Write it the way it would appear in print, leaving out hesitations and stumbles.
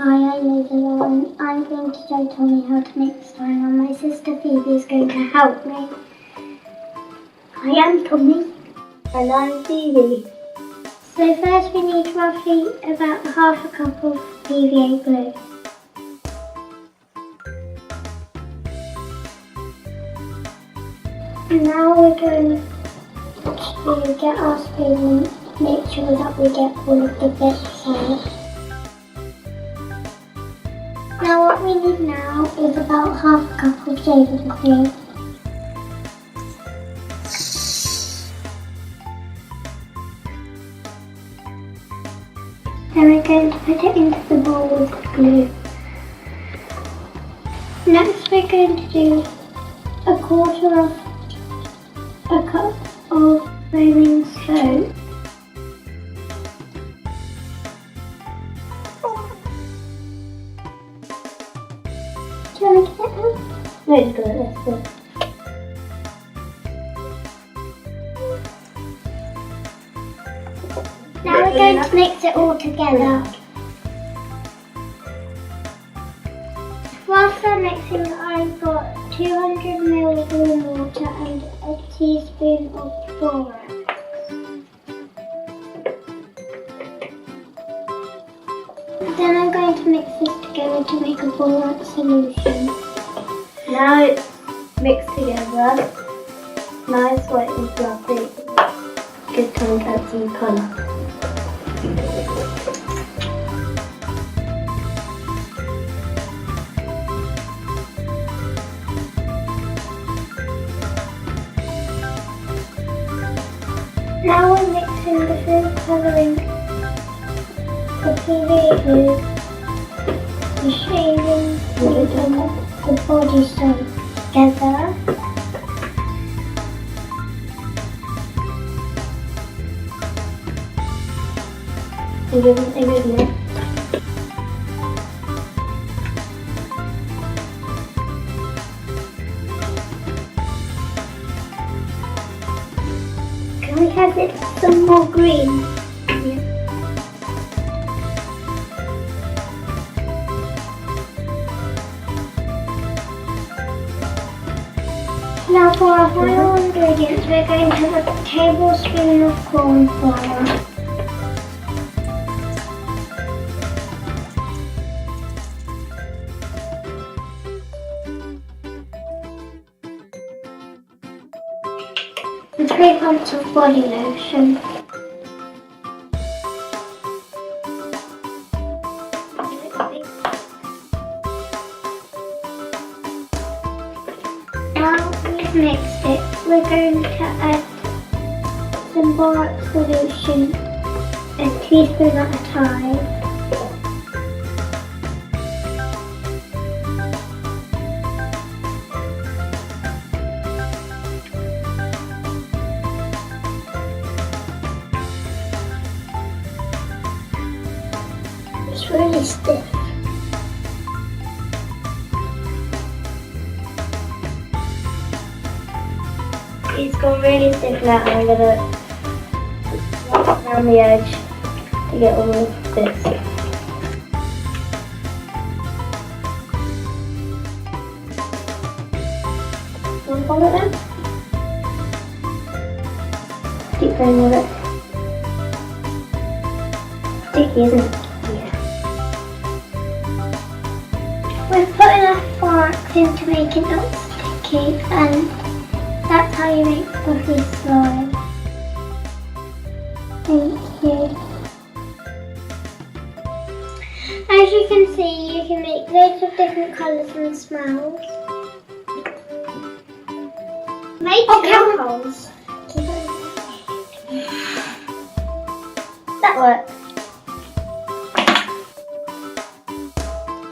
Hi, I'm Lisa Lauren. I'm going to show Tommy how to make slime, and my sister Phoebe is going to help me. I am Tommy. And I'm Phoebe. So first we need roughly about half a cup of PVA glue. And now we're going to get our spoon and make sure that we get all of the bits out. Now what we need now is about half a cup of shaving cream. Then we're going to put it into the bowl with the glue. Next we're going to do a quarter of a cup of foaming soap. Do you want to get it out? No, just do it this way. Now we're going to mix it all together. Whilst we're mixing, I've got 200ml of warm water and a teaspoon of borax. Then I'm going to mix this together to make a borax solution. Now it's mixed together. Nice, white and fluffy. Good time to add some colour. Now we're mixing the food colouring, the PVA glue, the shaving cream and the body soap together. And give it a good mix. Can we have it some more green? Now for our final ingredients, we're going to have a tablespoon of corn flour. And 3 pumps of body lotion. Now we've mixed it, we're going to add some borax solution, a teaspoon at a time. It's really stiff. It's gone really stiff now, and I'm going to wrap around the edge to get all of this. Want to hold it then? Keep going with it. Sticky, isn't it? We've put enough borax in to make it not sticky, and that's how you make fluffy slime. Thank you. As you can see, you can make loads of different colours and smells. Make chemicals. That works.